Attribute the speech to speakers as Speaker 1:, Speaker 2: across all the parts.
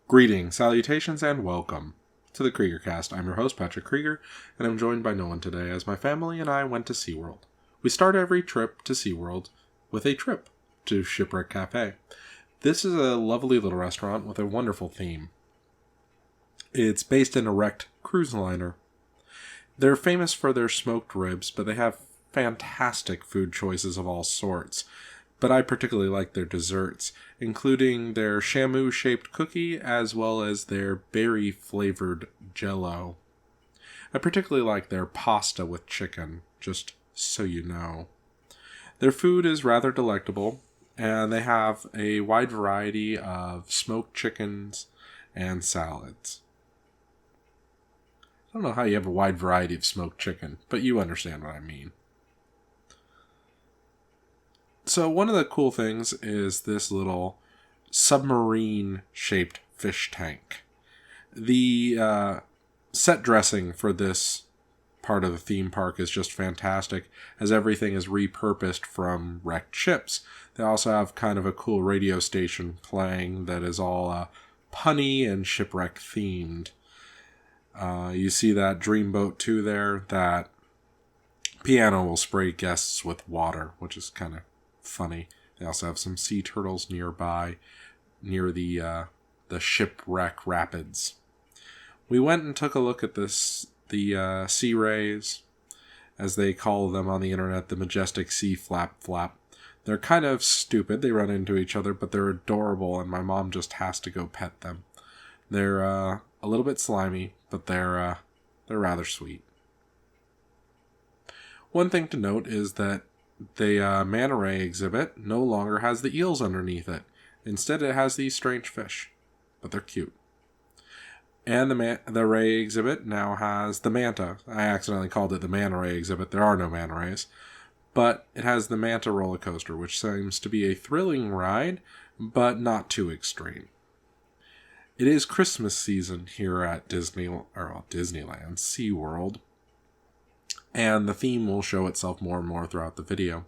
Speaker 1: Greetings, salutations, and welcome to the Kreeger cast. I'm your host, Patrick Kreeger, and I'm joined by Nolan today as my family and I went to SeaWorld. We start every trip to SeaWorld with a trip to Shipwreck Cafe. This is a lovely little restaurant with a wonderful theme. It's based in a wrecked cruise liner. They're famous for their smoked ribs, but they have fantastic food choices of all sorts. But I particularly like their desserts, including their shamu-shaped cookie as well as their berry-flavored jello. I particularly like their pasta with chicken, just so you know. Their food is rather delectable, and they have a wide variety of smoked chickens and salads. I don't know how you have a wide variety of smoked chicken, but you understand what I mean. So one of the cool things is this little submarine-shaped fish tank. The set dressing for this part of the theme park is just fantastic, as everything is repurposed from wrecked ships. They also have kind of a cool radio station playing that is all punny and shipwreck themed. You see that Dreamboat 2 there, that piano will spray guests with water, which is kind of funny. They also have some sea turtles nearby, near the shipwreck rapids. We went and took a look at the sea rays, as they call them on the internet, the majestic sea flap. They're kind of stupid. They run into each other, but they're adorable, and my mom just has to go pet them. They're a little bit slimy, but they're rather sweet. One thing to note is that the manta ray exhibit no longer has the eels underneath it. Instead, it has these strange fish, but they're cute. And the ray exhibit now has the manta. I accidentally called it the manta ray exhibit. There are no manta rays. But it has the manta roller coaster, which seems to be a thrilling ride, but not too extreme. It is Christmas season here at Disneyland, SeaWorld, and the theme will show itself more and more throughout the video.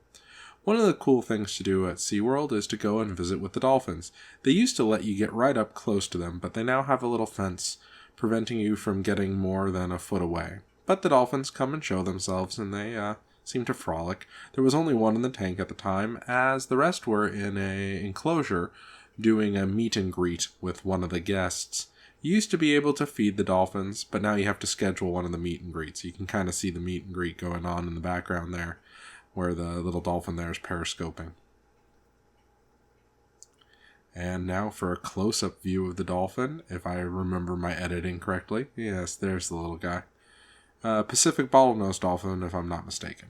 Speaker 1: One of the cool things to do at SeaWorld is to go and visit with the dolphins. They used to let you get right up close to them, but they now have a little fence preventing you from getting more than a foot away. But the dolphins come and show themselves, and they seem to frolic. There was only one in the tank at the time, as the rest were in an enclosure doing a meet and greet with one of the guests. You used to be able to feed the dolphins, but now you have to schedule one of the meet and greets. You can kind of see the meet and greet going on in the background there, where the little dolphin there is periscoping. And now for a close-up view of the dolphin, if I remember my editing correctly. Yes, there's the little guy. Pacific bottlenose dolphin, if I'm not mistaken.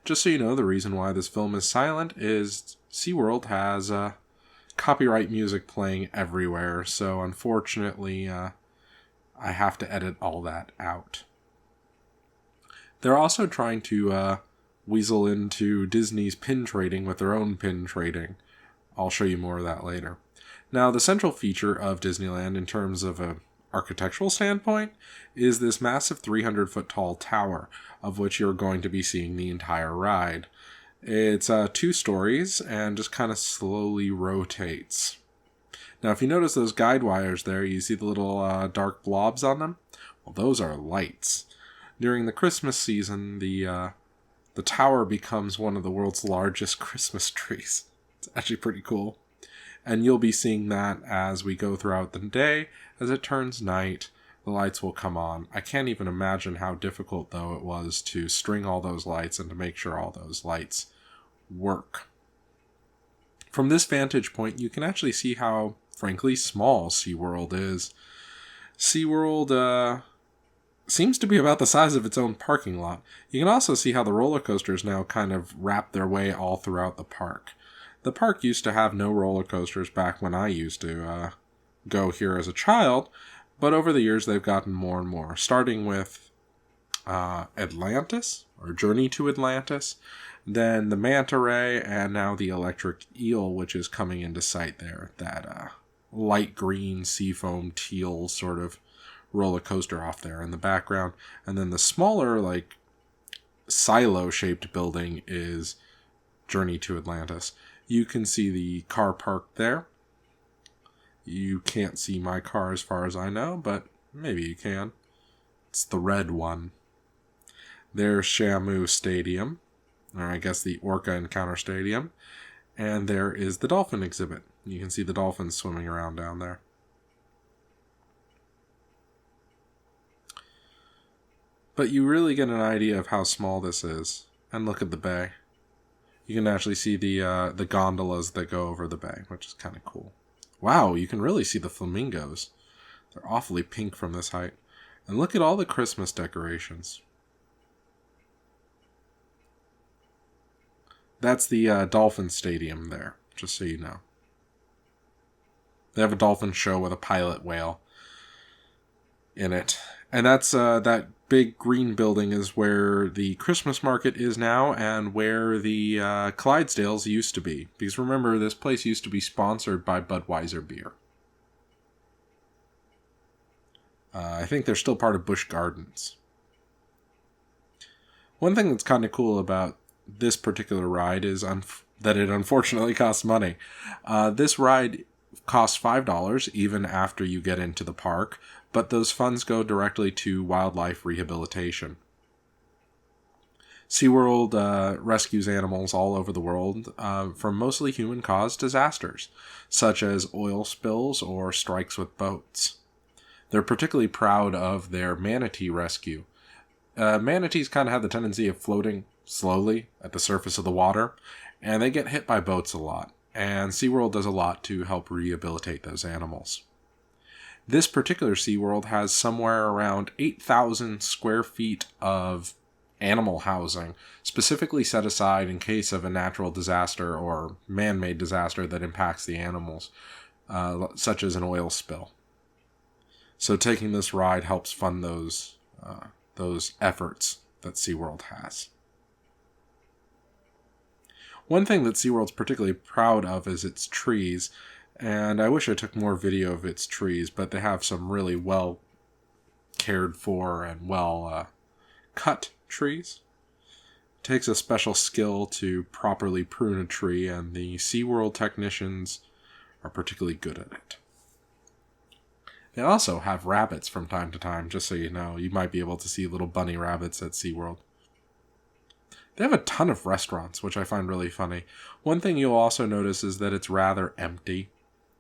Speaker 1: Just so you know, the reason why this film is silent is SeaWorld has copyright music playing everywhere, so unfortunately I have to edit all that out. They're also trying to weasel into Disney's pin trading with their own pin trading. I'll show you more of that later. Now, the central feature of Disneyland in terms of an architectural standpoint is this massive 300-foot tall tower, of which you're going to be seeing the entire ride. It's 2 stories and just kind of slowly rotates. Now, if you notice those guide wires there, you see the little dark blobs on them? Well, those are lights. During the Christmas season, the tower becomes one of the world's largest Christmas trees. It's actually pretty cool. And you'll be seeing that as we go throughout the day. As it turns night, the lights will come on. I can't even imagine how difficult, though, it was to string all those lights and to make sure all those lights work. From this vantage point, you can actually see how, frankly, small SeaWorld is. SeaWorld seems to be about the size of its own parking lot. You can also see how the roller coasters now kind of wrap their way all throughout the park. The park used to have no roller coasters back when I used to go here as a child, but over the years they've gotten more and more, starting with Atlantis, or Journey to Atlantis, then the Manta Ray, and now the Electric Eel, which is coming into sight there. That light green, seafoam, teal sort of roller coaster off there in the background. And then the smaller, like, silo-shaped building is Journey to Atlantis. You can see the car park there. You can't see my car as far as I know, but maybe you can. It's the red one. There's Shamu Stadium, or I guess the Orca Encounter Stadium. And there is the dolphin exhibit. You can see the dolphins swimming around down there. But you really get an idea of how small this is. And look at the bay. You can actually see the gondolas that go over the bay, which is kind of cool. Wow, you can really see the flamingos. They're awfully pink from this height. And look at all the Christmas decorations. That's the dolphin stadium there, just so you know. They have a dolphin show with a pilot whale in it. And that's that big green building is where the Christmas market is now and where the Clydesdales used to be. Because remember, this place used to be sponsored by Budweiser beer. I think they're still part of Busch Gardens. One thing that's kind of cool about this particular ride is that it unfortunately costs money. This ride costs $5 even after you get into the park, but those funds go directly to wildlife rehabilitation. SeaWorld rescues animals all over the world from mostly human-caused disasters, such as oil spills or strikes with boats. They're particularly proud of their manatee rescue. Manatees kind of have the tendency of floating slowly at the surface of the water, and they get hit by boats a lot. And SeaWorld does a lot to help rehabilitate those animals. This particular SeaWorld has somewhere around 8,000 square feet of animal housing, specifically set aside in case of a natural disaster or man-made disaster that impacts the animals, such as an oil spill. So taking this ride helps fund those efforts that SeaWorld has. One thing that SeaWorld's particularly proud of is its trees, and I wish I took more video of its trees, but they have some really well cared for and well cut trees. It takes a special skill to properly prune a tree, and the SeaWorld technicians are particularly good at it. They also have rabbits from time to time, just so you know. You might be able to see little bunny rabbits at SeaWorld. They have a ton of restaurants, which I find really funny. One thing you'll also notice is that it's rather empty,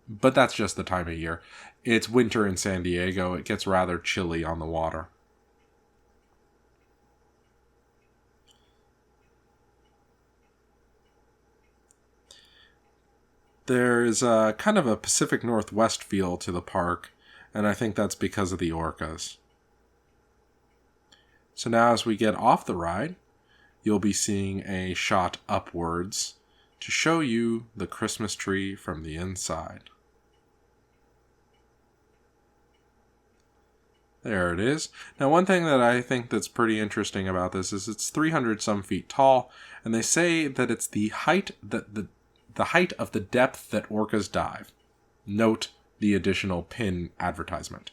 Speaker 1: but that's just the time of year. It's winter in San Diego. It gets rather chilly on the water. There's kind of a Pacific Northwest feel to the park, and I think that's because of the orcas. So now as we get off the ride, you'll be seeing a shot upwards to show you the Christmas tree from the inside. There it is. Now, one thing that I think that's pretty interesting about this is it's 300 some feet tall, and they say that it's the height of the depth that orcas dive. Note the additional pin advertisement.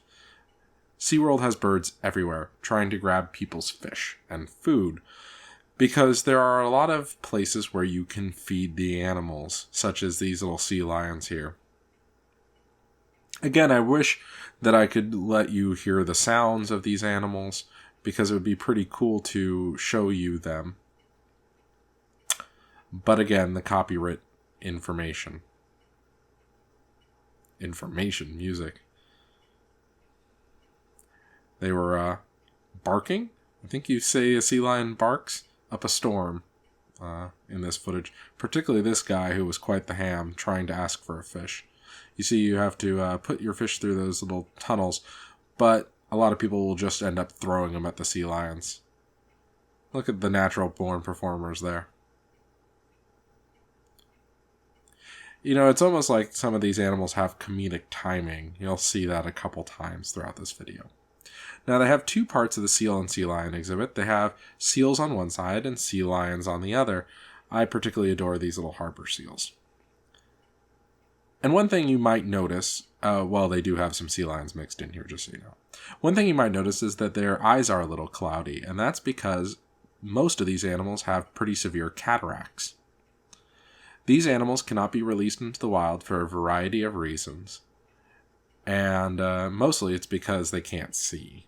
Speaker 1: SeaWorld has birds everywhere trying to grab people's fish and food, because there are a lot of places where you can feed the animals, such as these little sea lions here. Again, I wish that I could let you hear the sounds of these animals, because it would be pretty cool to show you them. But again, the copyright information, music. They were barking. I think you say a sea lion barks up a storm in this footage. Particularly this guy who was quite the ham trying to ask for a fish. You see, you have to put your fish through those little tunnels, but a lot of people will just end up throwing them at the sea lions. Look at the natural-born performers there. You know, it's almost like some of these animals have comedic timing. You'll see that a couple times throughout this video. Now, they have two parts of the seal and sea lion exhibit. They have seals on one side and sea lions on the other. I particularly adore these little harbor seals. And one thing you might notice, well, they do have some sea lions mixed in here, just so you know. One thing you might notice is that their eyes are a little cloudy, and that's because most of these animals have pretty severe cataracts. These animals cannot be released into the wild for a variety of reasons. And mostly it's because they can't see.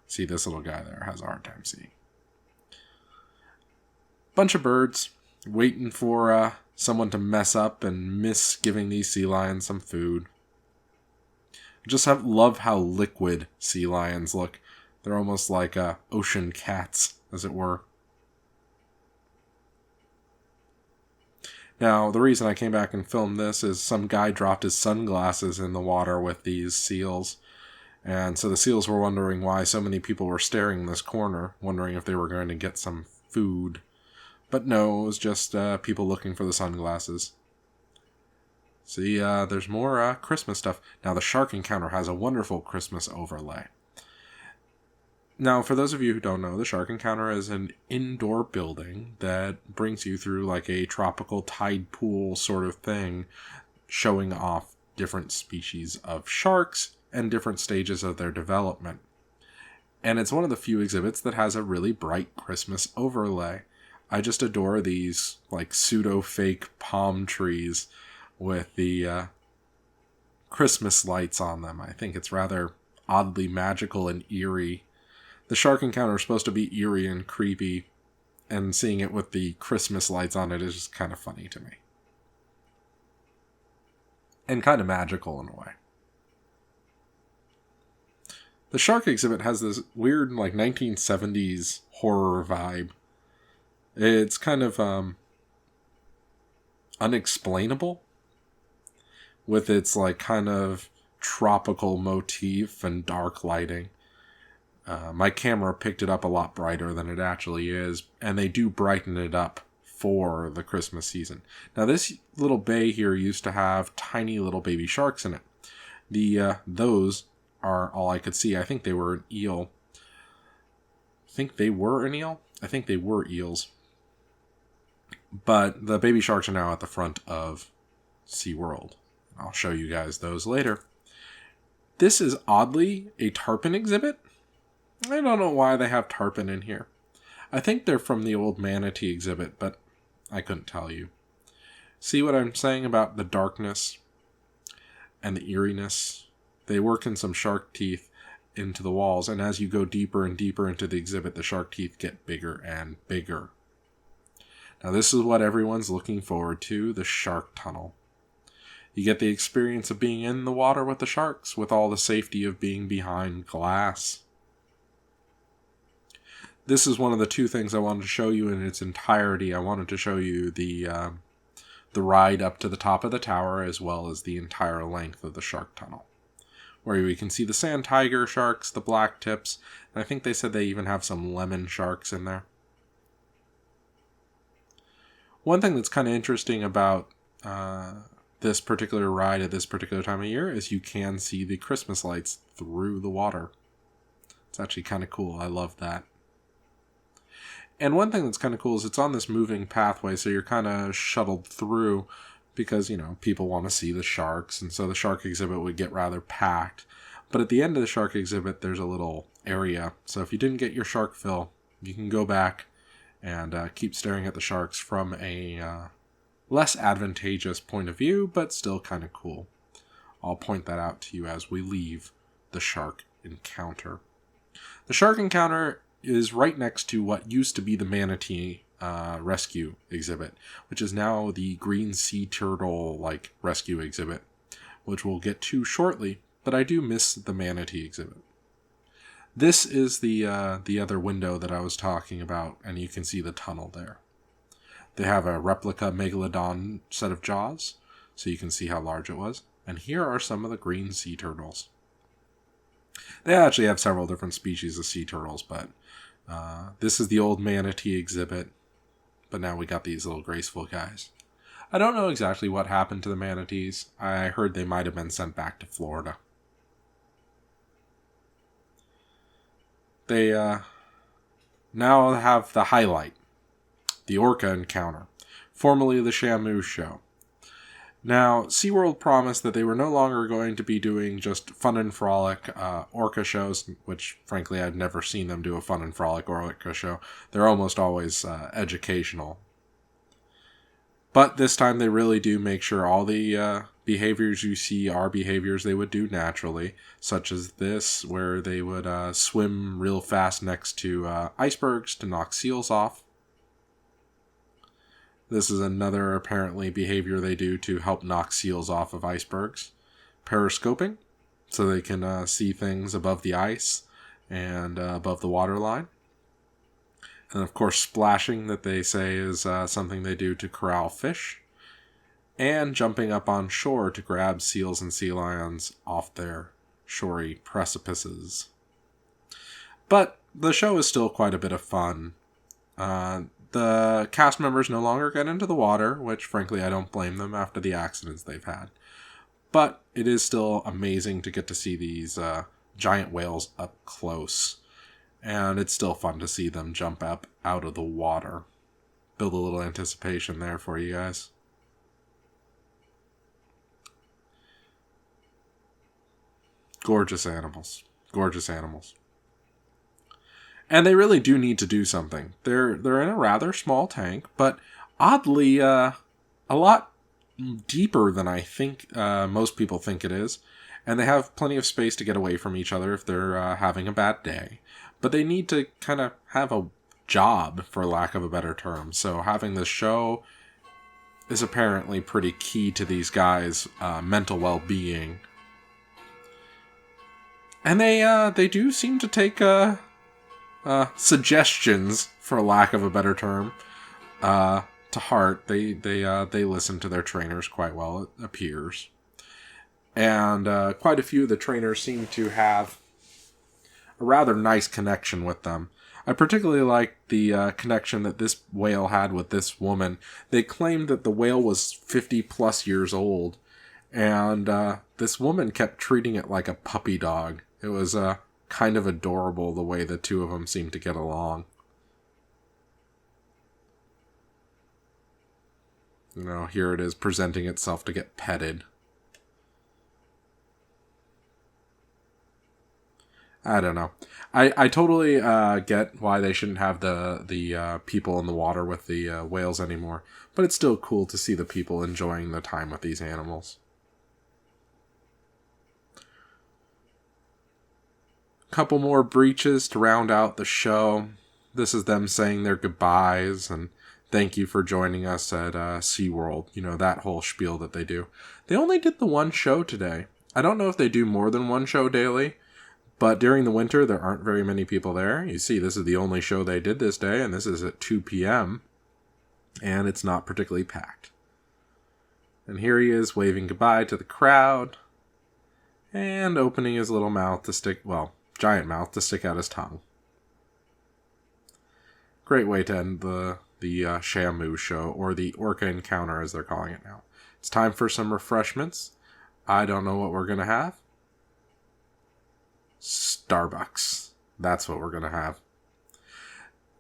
Speaker 1: See, this little guy there has a hard time seeing. Bunch of birds waiting for someone to mess up and miss giving these sea lions some food. Love how liquid sea lions look. They're almost like ocean cats, as it were. Now, the reason I came back and filmed this is some guy dropped his sunglasses in the water with these seals. And so the seals were wondering why so many people were staring in this corner, wondering if they were going to get some food. But no, it was just people looking for the sunglasses. See, there's more Christmas stuff. Now, the shark encounter has a wonderful Christmas overlay. Now, for those of you who don't know, the Shark Encounter is an indoor building that brings you through like a tropical tide pool sort of thing, showing off different species of sharks and different stages of their development. And it's one of the few exhibits that has a really bright Christmas overlay. I just adore these like pseudo-fake palm trees with the Christmas lights on them. I think it's rather oddly magical and eerie. The Shark Encounter is supposed to be eerie and creepy, and seeing it with the Christmas lights on it is just kind of funny to me. And kind of magical in a way. The shark exhibit has this weird, like, 1970s horror vibe. It's kind of unexplainable, with its, like, kind of tropical motif and dark lighting. My camera picked it up a lot brighter than it actually is, and they do brighten it up for the Christmas season. Now, this little bay here used to have tiny little baby sharks in it. Those are all I could see. I think they were an eel. I think they were eels. But the baby sharks are now at the front of SeaWorld. I'll show you guys those later. This is oddly a tarpon exhibit. I don't know why they have tarpon in here. I think they're from the old manatee exhibit, but I couldn't tell you. See what I'm saying about the darkness and the eeriness? They work in some shark teeth into the walls, and as you go deeper and deeper into the exhibit, the shark teeth get bigger and bigger. Now this is what everyone's looking forward to, the shark tunnel. You get the experience of being in the water with the sharks, with all the safety of being behind glass. This is one of the two things I wanted to show you in its entirety. I wanted to show you the ride up to the top of the tower, as well as the entire length of the shark tunnel, where we can see the sand tiger sharks, the black tips, and I think they said they even have some lemon sharks in there. One thing that's kind of interesting about this particular ride at this particular time of year is you can see the Christmas lights through the water. It's actually kind of cool. I love that. And one thing that's kind of cool is it's on this moving pathway, so you're kind of shuttled through because, people want to see the sharks, and so the shark exhibit would get rather packed. But at the end of the shark exhibit, there's a little area, so if you didn't get your shark fill, you can go back and keep staring at the sharks from a less advantageous point of view, but still kind of cool. I'll point that out to you as we leave the shark encounter. The shark encounter is right next to what used to be the manatee rescue exhibit, which is now the green sea turtle rescue exhibit, which we'll get to shortly, but I do miss the manatee exhibit. This is the other window that I was talking about, and you can see the tunnel there. They have a replica megalodon set of jaws, so you can see how large it was. And here are some of the green sea turtles. They actually have several different species of sea turtles, but this is the old manatee exhibit, but now we got these little graceful guys. I don't know exactly what happened to the manatees. I heard they might have been sent back to Florida. They now have the highlight, the orca encounter, formerly the Shamu show. Now, SeaWorld promised that they were no longer going to be doing just fun and frolic orca shows, which, frankly, I'd never seen them do a fun and frolic orca show. They're almost always educational. But this time they really do make sure all the behaviors you see are behaviors they would do naturally, such as this, where they would swim real fast next to icebergs to knock seals off. This is another apparently behavior they do to help knock seals off of icebergs. Periscoping, so they can see things above the ice and above the waterline. And of course, splashing, that they say is something they do to corral fish. And jumping up on shore to grab seals and sea lions off their shory precipices. But the show is still quite a bit of fun. The cast members no longer get into the water, which frankly I don't blame them after the accidents they've had. But it is still amazing to get to see these giant whales up close. And it's still fun to see them jump up out of the water. Build a little anticipation there for you guys. Gorgeous animals. Gorgeous animals. And they really do need to do something. They're in a rather small tank, but oddly a lot deeper than I think most people think it is. And they have plenty of space to get away from each other if they're having a bad day. But they need to kind of have a job, for lack of a better term. So having this show is apparently pretty key to these guys' mental well-being. And they do seem to take suggestions, for lack of a better term, to heart. They listen to their trainers quite well, it appears. And quite a few of the trainers seem to have a rather nice connection with them. I particularly like the connection that this whale had with this woman. They claimed that the whale was 50 plus years old, and this woman kept treating it like a puppy dog. It was kind of adorable the way the two of them seemed to get along. You know, here it is presenting itself to get petted. I don't know. I totally get why they shouldn't have the people in the water with the whales anymore, but it's still cool to see the people enjoying the time with these animals. Couple more breaches to round out the show. This is them saying their goodbyes and thank you for joining us at SeaWorld. You know, that whole spiel that they do. They only did the one show today. I don't know if they do more than one show daily, but during the winter, there aren't very many people there. You see, this is the only show they did this day, and this is at 2 p.m., and it's not particularly packed. And here he is waving goodbye to the crowd, and opening his little mouth to stick, well, giant mouth to stick out his tongue. Great way to end the Shamu show, or the Orca Encounter as they're calling it now. It's time for some refreshments. I don't know what we're going to have. Starbucks. That's what we're going to have.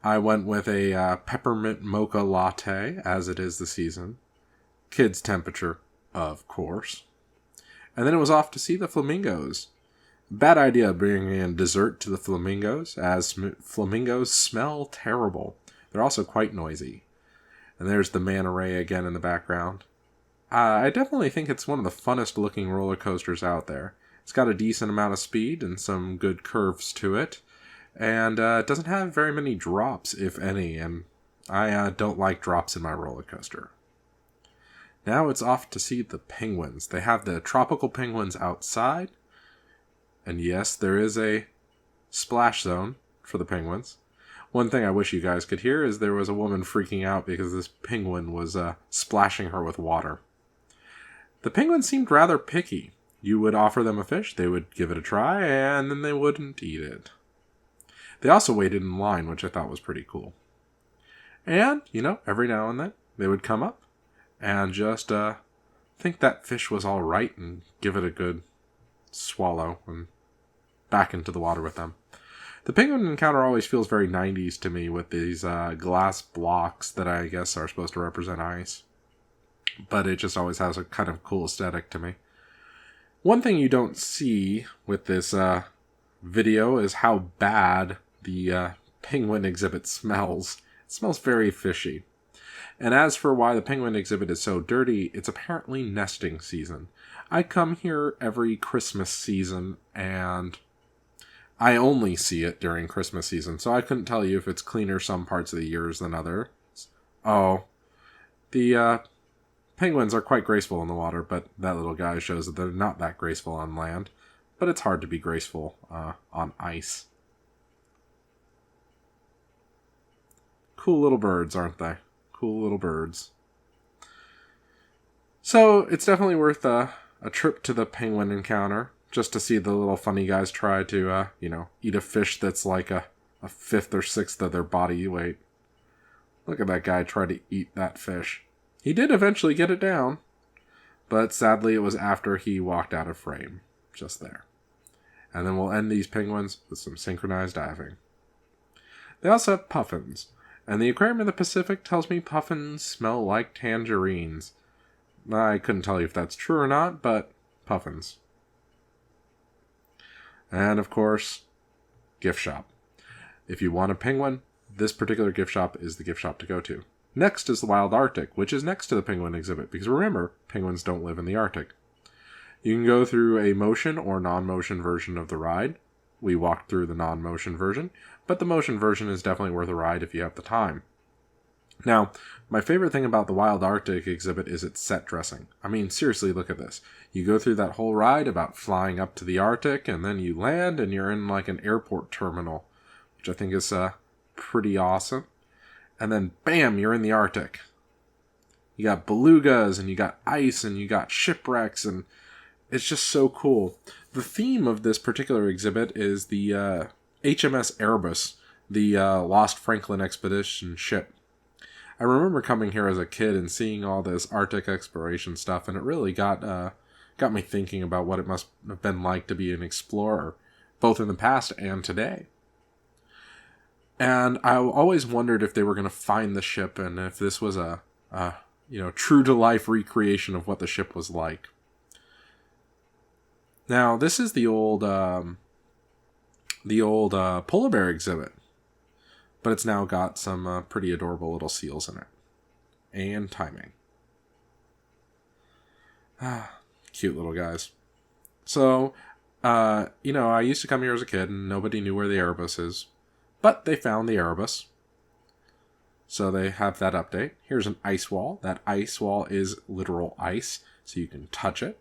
Speaker 1: I went with a peppermint mocha latte, as it is the season. Kids' temperature, of course. And then it was off to see the flamingos. Bad idea bringing in dessert to the flamingos, as flamingos smell terrible. They're also quite noisy. And there's the manta ray again in the background. I definitely think it's one of the funnest looking roller coasters out there. It's got a decent amount of speed and some good curves to it. And it doesn't have very many drops, if any. And I don't like drops in my roller coaster. Now it's off to see the penguins. They have the tropical penguins outside. And yes, there is a splash zone for the penguins. One thing I wish you guys could hear is there was a woman freaking out because this penguin was splashing her with water. The penguins seemed rather picky. You would offer them a fish, they would give it a try, and then they wouldn't eat it. They also waited in line, which I thought was pretty cool. And, you know, every now and then, they would come up and just think that fish was all right and give it a good swallow and back into the water with them. The penguin encounter always feels very 90s to me with these glass blocks that I guess are supposed to represent ice. But it just always has a kind of cool aesthetic to me. One thing you don't see with this video is how bad the penguin exhibit smells. It smells very fishy. And as for why the penguin exhibit is so dirty, it's apparently nesting season. I come here every Christmas season, and I only see it during Christmas season, so I couldn't tell you if it's cleaner some parts of the years than others. Oh, the penguins are quite graceful in the water, but that little guy shows that they're not that graceful on land. But it's hard to be graceful on ice. Cool little birds, aren't they? Cool little birds. So it's definitely worth a trip to the penguin encounter, just to see the little funny guys try to, eat a fish that's like a fifth or sixth of their body weight. Look at that guy try to eat that fish. He did eventually get it down, but sadly it was after he walked out of frame, just there. And then we'll end these penguins with some synchronized diving. They also have puffins, and the Aquarium of the Pacific tells me puffins smell like tangerines. I couldn't tell you if that's true or not, but puffins. And of course, gift shop. If you want a penguin, this particular gift shop is the gift shop to go to. Next is the Wild Arctic, which is next to the penguin exhibit, because remember, penguins don't live in the Arctic. You can go through a motion or non-motion version of the ride. We walked through the non-motion version, but the motion version is definitely worth a ride if you have the time. Now, my favorite thing about the Wild Arctic exhibit is its set dressing. I mean, seriously, look at this. You go through that whole ride about flying up to the Arctic, and then you land, and you're in like an airport terminal, which I think is pretty awesome. And then, bam, you're in the Arctic. You got belugas, and you got ice, and you got shipwrecks, and it's just so cool. The theme of this particular exhibit is the HMS Erebus, the Lost Franklin expedition ship. I remember coming here as a kid and seeing all this Arctic exploration stuff, and it really got me thinking about what it must have been like to be an explorer, both in the past and today. And I always wondered if they were going to find the ship and if this was a true-to-life recreation of what the ship was like. Now, this is the old polar bear exhibit, but it's now got some pretty adorable little seals in it. And timing. Cute little guys. So, I used to come here as a kid and nobody knew where the Erebus is. But they found the Erebus. So they have that update. Here's an ice wall. That ice wall is literal ice, so you can touch it.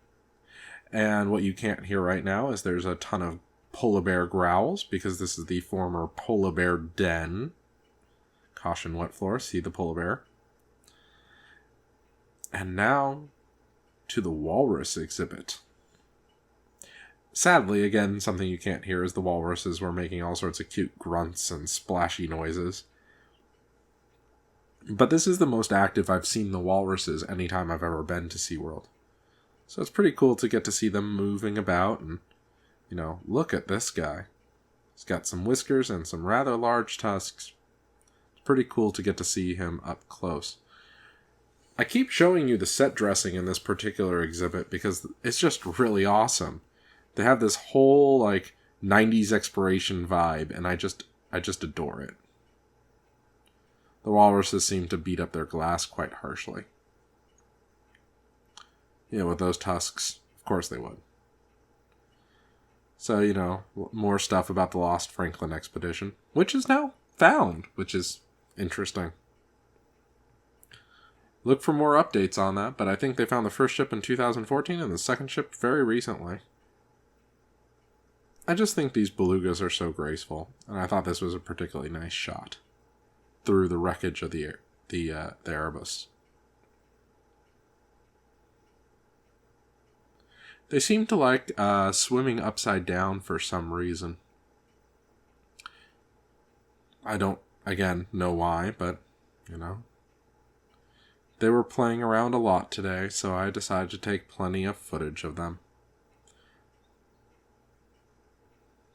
Speaker 1: And what you can't hear right now is there's a ton of polar bear growls, because this is the former polar bear den. Caution wet floor, see the polar bear. And now to the walrus exhibit. Sadly, again, something you can't hear is the walruses were making all sorts of cute grunts and splashy noises. But this is the most active I've seen the walruses anytime I've ever been to SeaWorld. So it's pretty cool to get to see them moving about and, look at this guy. He's got some whiskers and some rather large tusks. It's pretty cool to get to see him up close. I keep showing you the set dressing in this particular exhibit because it's just really awesome. They have this whole, 90s exploration vibe, and I just adore it. The walruses seem to beat up their glass quite harshly. With those tusks, of course they would. So, more stuff about the Lost Franklin expedition, which is now found, which is interesting. Look for more updates on that, but I think they found the first ship in 2014 and the second ship very recently. I just think these belugas are so graceful, and I thought this was a particularly nice shot through the wreckage of the Erebus. They seem to like swimming upside down for some reason. I don't, again, know why, but, They were playing around a lot today, so I decided to take plenty of footage of them.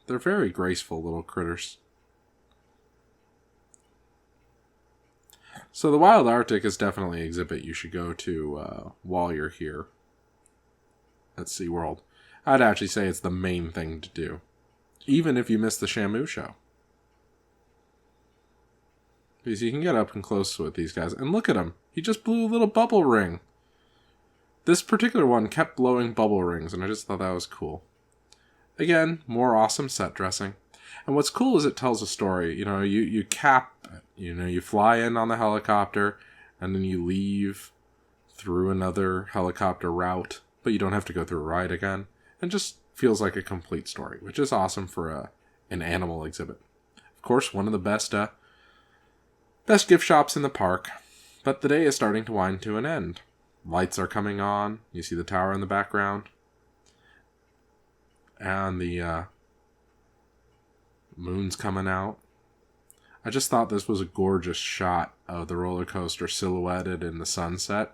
Speaker 1: They're very graceful little critters. So the Wild Arctic is definitely an exhibit you should go to while you're here at SeaWorld. I'd actually say it's the main thing to do, even if you miss the Shamu show. Because you can get up and close with these guys. And look at him. He just blew a little bubble ring. This particular one kept blowing bubble rings, and I just thought that was cool. Again, more awesome set dressing. And what's cool is it tells a story. You fly in on the helicopter, and then you leave through another helicopter route, but you don't have to go through a ride again. And just feels like a complete story, which is awesome for an animal exhibit. Of course, one of the best gift shops in the park. But the day is starting to wind to an end. Lights are coming on. You see the tower in the background. And the moon's coming out. I just thought this was a gorgeous shot of the roller coaster silhouetted in the sunset.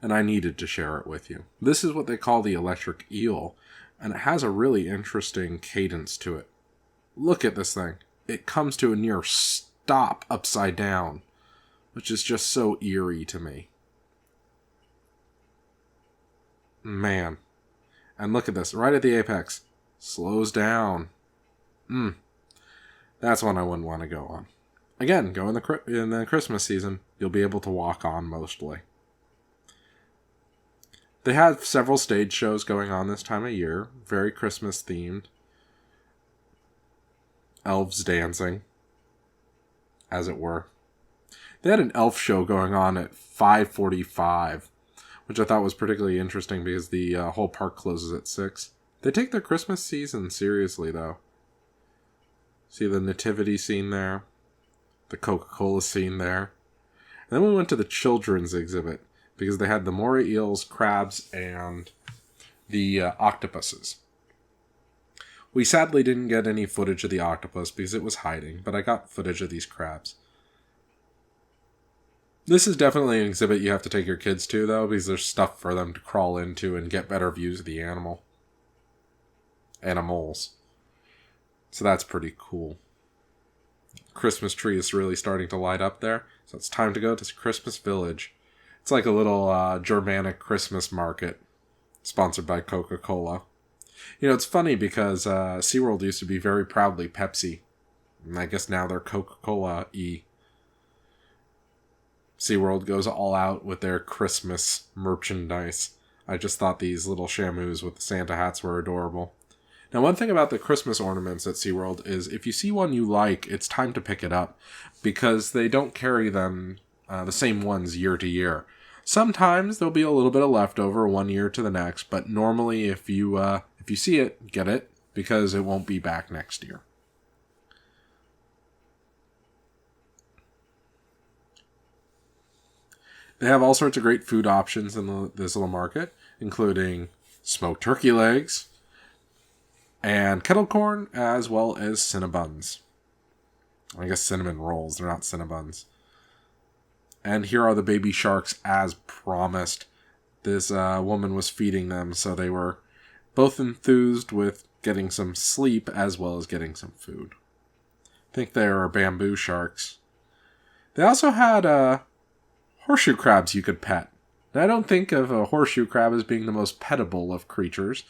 Speaker 1: And I needed to share it with you. This is what they call the electric eel, and it has a really interesting cadence to it. Look at this thing. It comes to a near stop upside down, which is just so eerie to me. Man. And look at this, right at the apex. Slows down. That's one I wouldn't want to go on. Again, go in the Christmas season. You'll be able to walk on mostly. They have several stage shows going on this time of year. Very Christmas themed. Elves dancing, as it were. They had an elf show going on at 5:45, which I thought was particularly interesting because the whole park closes at 6. They take their Christmas season seriously, though. See the nativity scene there, the Coca-Cola scene there. And then we went to the children's exhibit because they had the moray eels, crabs, and the octopuses. We sadly didn't get any footage of the octopus because it was hiding, but I got footage of these crabs. This is definitely an exhibit you have to take your kids to, though, because there's stuff for them to crawl into and get better views of the animals. So that's pretty cool. Christmas tree is really starting to light up there, so it's time to go to Christmas Village. It's like a little Germanic Christmas market, sponsored by Coca-Cola. You know, it's funny because SeaWorld used to be very proudly Pepsi, and I guess now they're Coca-Cola-y. SeaWorld goes all out with their Christmas merchandise. I just thought these little shamus with the Santa hats were adorable. Now, one thing about the Christmas ornaments at SeaWorld is if you see one you like, it's time to pick it up, because they don't carry them the same ones year to year. Sometimes there'll be a little bit of leftover one year to the next, but normally if you see it, get it, because it won't be back next year. They have all sorts of great food options in this little market, including smoked turkey legs and kettle corn, as well as Cinnabuns. I guess cinnamon rolls, they're not Cinnabuns. And here are the baby sharks as promised. This woman was feeding them, so they were both enthused with getting some sleep as well as getting some food. I think they are bamboo sharks. They also had horseshoe crabs you could pet. Now, I don't think of a horseshoe crab as being the most pettable of creatures,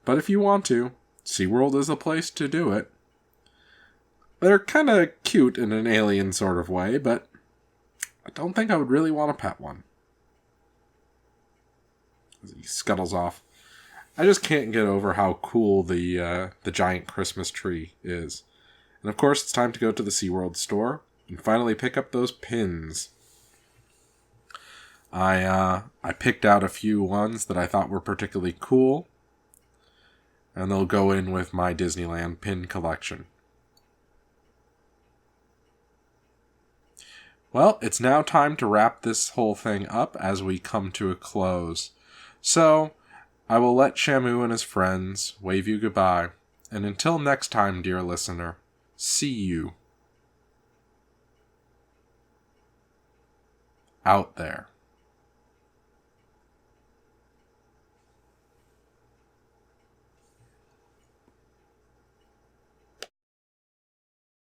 Speaker 1: but if you want to, SeaWorld is the place to do it. They're kind of cute in an alien sort of way, but I don't think I would really want to pet one. As he scuttles off. I just can't get over how cool the giant Christmas tree is. And of course, it's time to go to the SeaWorld store and finally pick up those pins. I picked out a few ones that I thought were particularly cool, and they'll go in with my Disneyland pin collection. Well, it's now time to wrap this whole thing up as we come to a close. So, I will let Shamu and his friends wave you goodbye, and until next time, dear listener, see you out there.